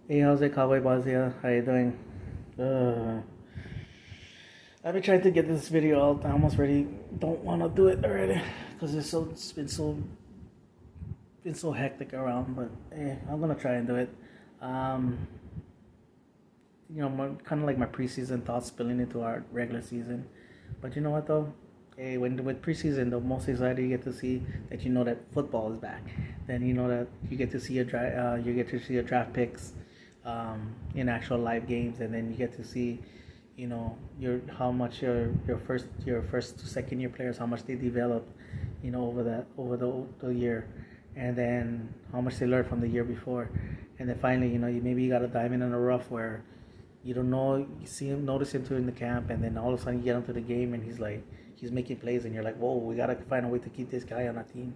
Hey, how's it, Cowboy Buzz here? How you doing? Uh, I've been trying to get this video out. I almost really don't want to do it already because it's been so hectic around. But I'm gonna try and do it. Um, kind of like my preseason thoughts spilling into our regular season. But you know what though? Hey, when with preseason, the most exciting you get to see that that football is back. Then you know that you get to see your draft picks, in actual live games, and then you get to see, your how much your first to second year players, how much they develop, over the year, and then how much they learned from the year before, and then finally, you got a diamond in the rough where you don't know, you see him, notice him during the camp, and then all of a sudden you get into the game and he's making plays, and you're like, whoa, we gotta find a way to keep this guy on our team,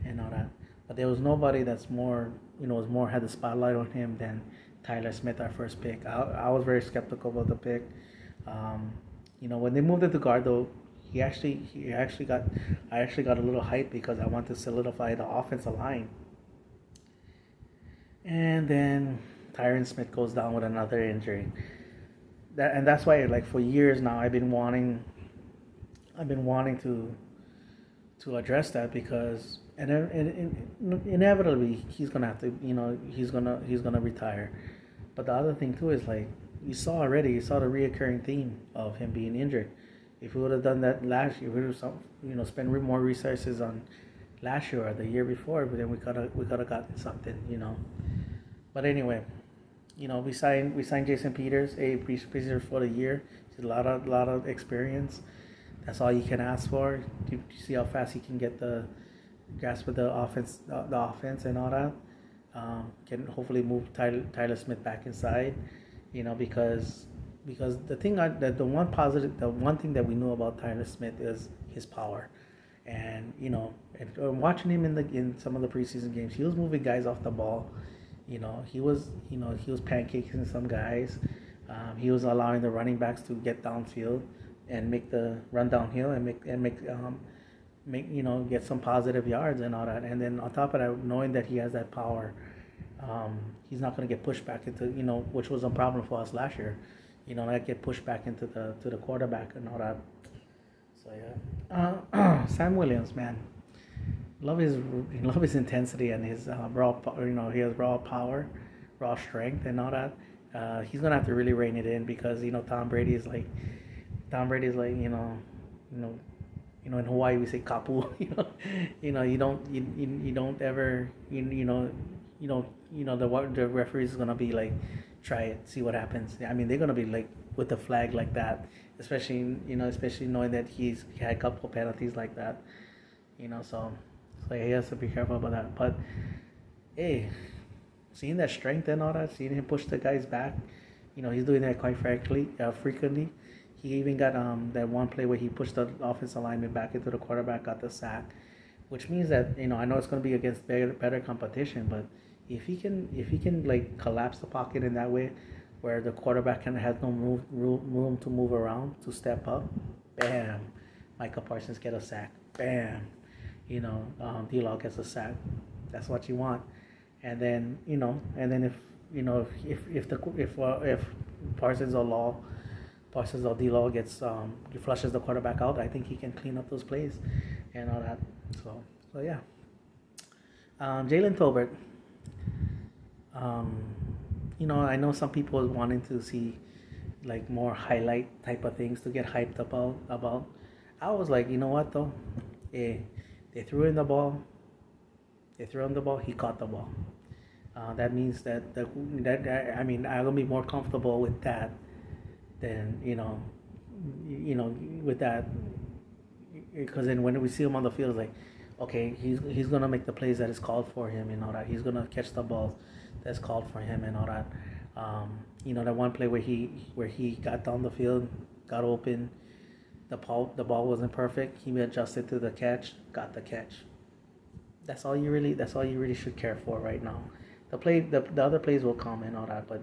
and all that. But there was nobody that's more, was more had the spotlight on him than Tyler Smith, our first pick. I was very skeptical about the pick. Um, when they moved into guard though, he actually got I actually got a little hype because I want to solidify the offensive line, and then Tyron Smith goes down with another injury. That's why, like, for years now I've been wanting to address that, because inevitably he's gonna have to, he's gonna retire. But the other thing too is, like, you saw the reoccurring theme of him being injured. If we would have done that last year, we would have, spent more resources on last year or the year before, but then we could have gotten something. But anyway, we signed Jason Peters, a prisoner for the year. He's a lot of experience. That's all you can ask for. You see how fast he can get the grasp of the offense and all that. Can hopefully move Tyler Smith back inside, because the one thing that we knew about Tyler Smith is his power, and watching him in some of the preseason games, he was moving guys off the ball. He was pancaking some guys. He was allowing the running backs to get downfield and make the run downhill and get some positive yards and all that. And then on top of that, knowing that he has that power, he's not going to get pushed back into, which was a problem for us last year. Not get pushed back into the quarterback and all that. So yeah, Sam Williams, man, love his love his intensity and his he has raw power, raw strength, and all that. He's gonna have to really rein it in, because Tom Brady is like, you know in Hawaii we say kapu. You don't ever, the referees is gonna be like, try it, see what happens. I mean, they're gonna be like with the flag like that, especially knowing that he had a couple of penalties like that. So he has to be careful about that. But hey, seeing that strength and all that, seeing him push the guys back, he's doing that quite frequently. He even got that one play where he pushed the offensive lineman back into the quarterback, got the sack, which means that, I know it's going to be against better competition, but if he can like collapse the pocket in that way, where the quarterback kind of has no room to move around, to step up, bam, Micah Parsons get a sack, bam, D-Law gets a sack. That's what you want. And then, if Parsons or D-Law gets flushes the quarterback out, I think he can clean up those plays and all that. So yeah. Jalen Tolbert. Um, I know some people wanting to see like more highlight type of things to get hyped about. I was like, you know what though? Eh, they threw in the ball. They threw in the ball. He caught the ball. That means that I mean, I'm gonna be more comfortable with that than with that, because then when we see him on the field, it's like, okay, he's gonna make the plays that is called for him and all that. He's gonna catch the balls that's called for him and all that. That one play where he got down the field, got open, the ball wasn't perfect. He adjusted to the catch, got the catch. That's all you really should care for right now. The other plays will come and all that, but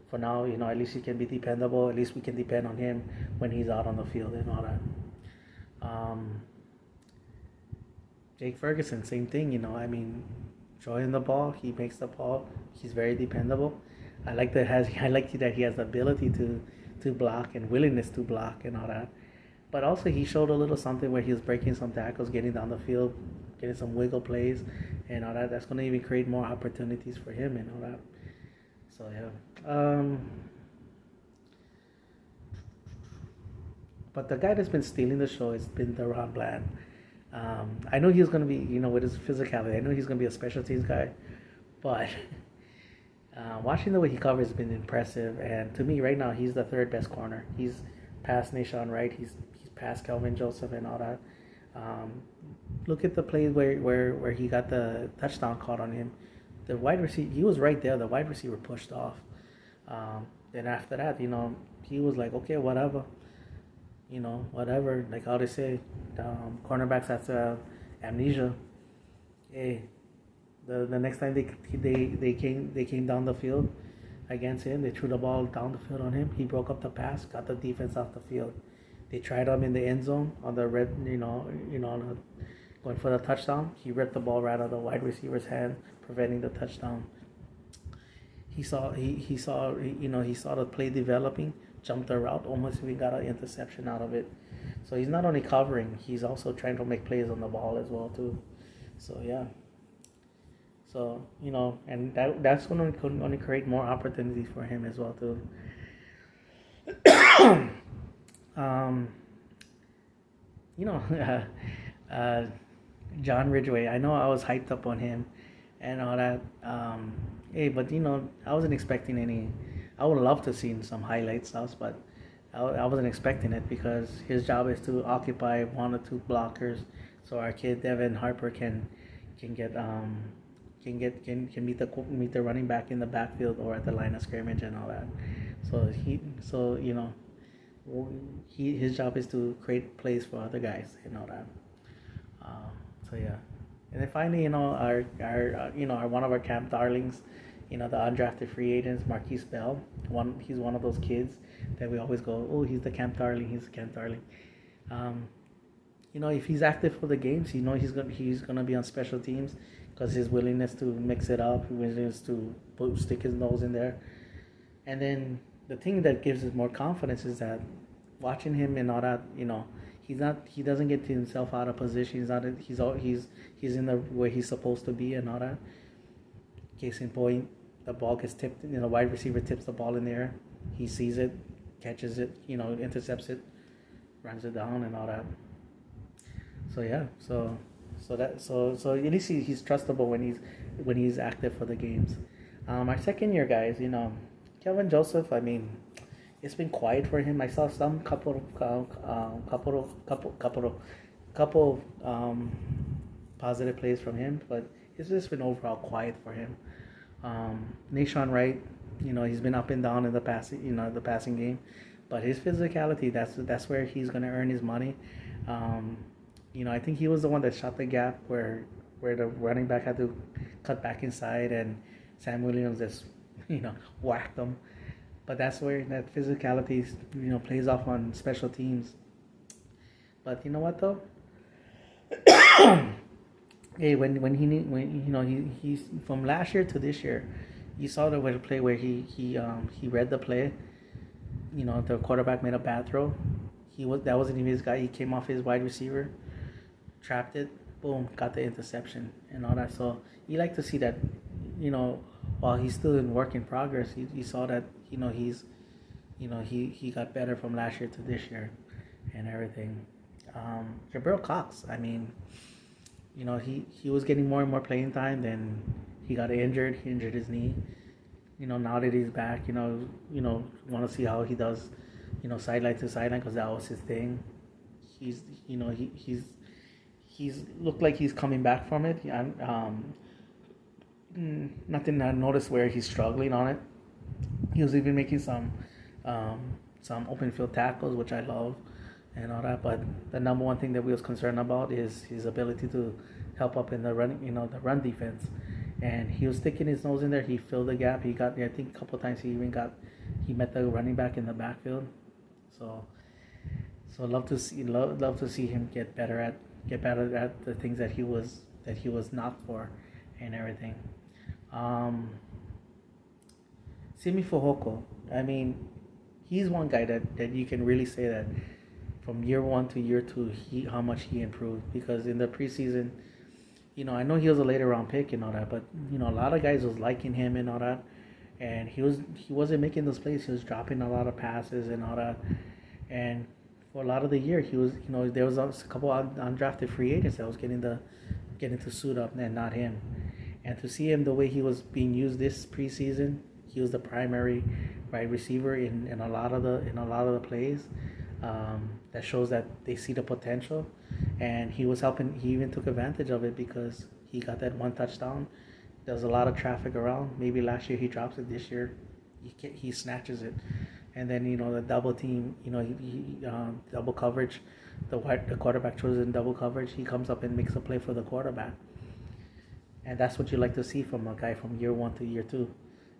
for now, at least he can be dependable. At least we can depend on him when he's out on the field and all that. Um, Jake Ferguson, same thing. I mean, throwing the ball, he makes the ball. He's very dependable. I like that he has the ability to block and willingness to block and all that. But also he showed a little something where he was breaking some tackles, getting down the field, getting some wiggle plays, and all that. That's going to even create more opportunities for him and all that. So yeah. But the guy that's been stealing the show has been Deron Bland. I know he's going to be, with his physicality, I know he's going to be a special teams guy, but watching the way he covers has been impressive. And to me, right now, he's the third best corner. He's past Nahshon Wright. He's past Kelvin Joseph and all that. Look at the play where he got the touchdown caught on him. The wide receiver, he was right there. The wide receiver pushed off. Then after that, he was like, okay, whatever. Whatever. Like how they say, cornerbacks have amnesia. Hey, the next time they came down the field against him, they threw the ball down the field on him. He broke up the pass, got the defense off the field. They tried him in the end zone on the red, going for the touchdown. He ripped the ball right out of the wide receiver's hand, preventing the touchdown. He saw the play developing, jumped the route, almost even got an interception out of it. So he's not only covering, he's also trying to make plays on the ball as well too. So yeah. So and that's going to create more opportunities for him as well too. John Ridgway. I know I was hyped up on him and all that. Hey, but I wasn't expecting any. I would love to see some highlight stuff, but I wasn't expecting it because his job is to occupy one or two blockers, so our kid Devin Harper can meet the running back in the backfield or at the line of scrimmage and all that. His job is to create plays for other guys and all that. So yeah, and then finally, our one of our camp darlings, the undrafted free agents, Marquise Bell. He's one of those kids that we always go, oh, he's the camp darling. He's the camp darling. If he's active for the games, he's gonna be on special teams because his willingness to mix it up, his willingness to stick his nose in there, and then the thing that gives us more confidence is that watching him and all that, he doesn't get himself out of position. He's in the where he's supposed to be and all that. Case in point, the ball gets tipped. The wide receiver tips the ball in the air. He sees it, catches it, intercepts it, runs it down and all that. So yeah, so at least he's trustable when he's active for the games. Our second year guys, Kelvin Joseph. I mean, it's been quiet for him. I saw some couple positive plays from him, but it's just been overall quiet for him. Nahshon Wright, he's been up and down in the passing game, but his physicality, that's where he's gonna earn his money. I think he was the one that shot the gap where the running back had to cut back inside and Sam Williams just whacked him. But that's where that physicality plays off on special teams. But you know what though? Hey, when he's from last year to this year, you saw the play where he read the play. The quarterback made a bad throw. That wasn't even his guy. He came off his wide receiver, trapped it, boom, got the interception and all that. So you like to see that, while he's still in work in progress, you saw that he got better from last year to this year and everything. Jabril Cox, I mean, he was getting more and more playing time. Then he got injured. He injured his knee. Now that he's back, want to see how he does, sideline to sideline, because that was his thing. He's looked like he's coming back from it. Nothing I noticed where he's struggling on it. He was even making some open field tackles, which I love, and all that. But the number one thing that we was concerned about is his ability to help up in the the run defense. And he was sticking his nose in there. He filled the gap. He got, I think, a couple of times he met the running back in the backfield. So love to see him get better at the things that he was knocked for and everything. Simi Fehoko, I mean, he's one guy that you can really say that from year one to year two, how much he improved. Because in the preseason, I know he was a later round pick and all that, but a lot of guys was liking him and all that, and he wasn't making those plays. He was dropping a lot of passes and all that, and for a lot of the year, he was there was a couple undrafted free agents that was getting to suit up, and not him. And to see him the way he was being used this preseason, he was the primary wide receiver in a lot of the plays. That shows that they see the potential, and he was helping. He even took advantage of it because he got that one touchdown. There's a lot of traffic around. Maybe last year he drops it. This year, he snatches it, and then the double team. Double coverage. The quarterback throws in double coverage. He comes up and makes a play for the quarterback, and that's what you like to see from a guy from year one to year two,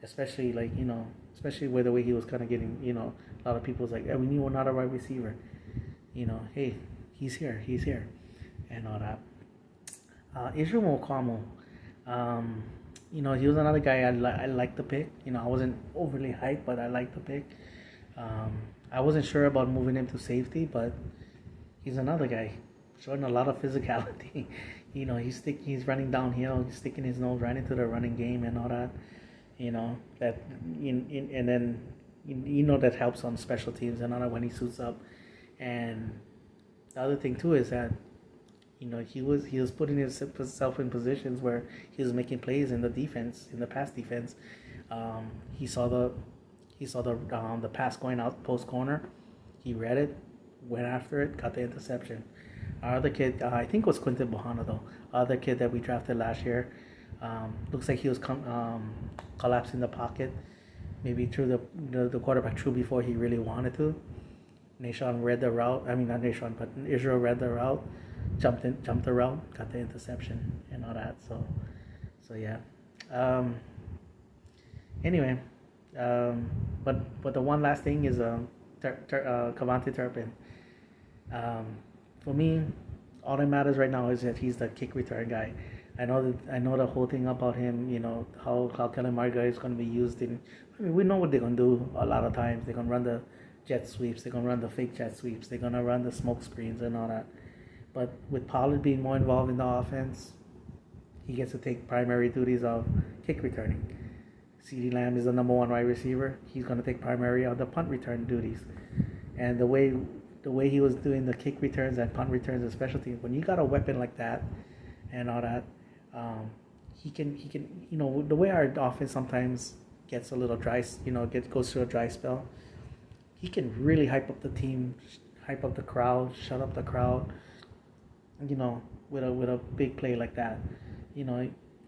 especially especially with the way he was kind of getting. A lot of people's like, hey, we need another wide receiver. Hey, he's here, and all that. Israel Okamo, he was another guy I liked the pick. I wasn't overly hyped, but I liked the pick. I wasn't sure about moving him to safety, but he's another guy showing a lot of physicality. He's running downhill, he's sticking his nose right into the running game and all that. And then that helps on special teams and all that when he suits up. And the other thing too is that he was putting himself in positions where he was making plays in the defense, in the pass defense. He saw the pass going out post corner. He read it, went after it, got the interception. Our other kid, I think it was Quinton Bohanna though. Other kid that we drafted last year, looks like he was collapsing the pocket. Maybe threw the quarterback threw before he really wanted to. Nashawn read the route. I mean, not Nashawn, but Israel read the route, jumped the route, got the interception and all that. So yeah. Anyway, but the one last thing is Kavante Turpin. For me, all that matters right now is that he's the kick return guy. I know the whole thing about him. How Kellen Marga is going to be used in. I mean, we know what they're going to do a lot of times. They're going to run the jet sweeps. They're going to run the fake jet sweeps. They're going to run the smoke screens and all that. But with Pollard being more involved in the offense, he gets to take primary duties of kick returning. CeeDee Lamb is the number one wide receiver. He's going to take primary of the punt return duties. And the way he was doing the kick returns and punt returns and special teams, when you got a weapon like that and all that, he can the way our offense sometimes gets a little dry, goes through a dry spell, he can really hype up the team, hype up the crowd, shut up the crowd, with a big play like that.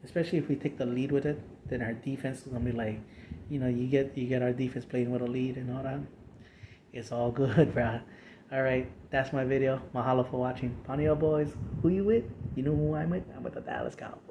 Especially if we take the lead with it, then our defense is gonna be like, you get our defense playing with a lead and all that. It's all good, bro. All right, that's my video. Mahalo for watching. Ponyo boys, who you with? You know who I'm with? I'm with the Dallas Cowboys.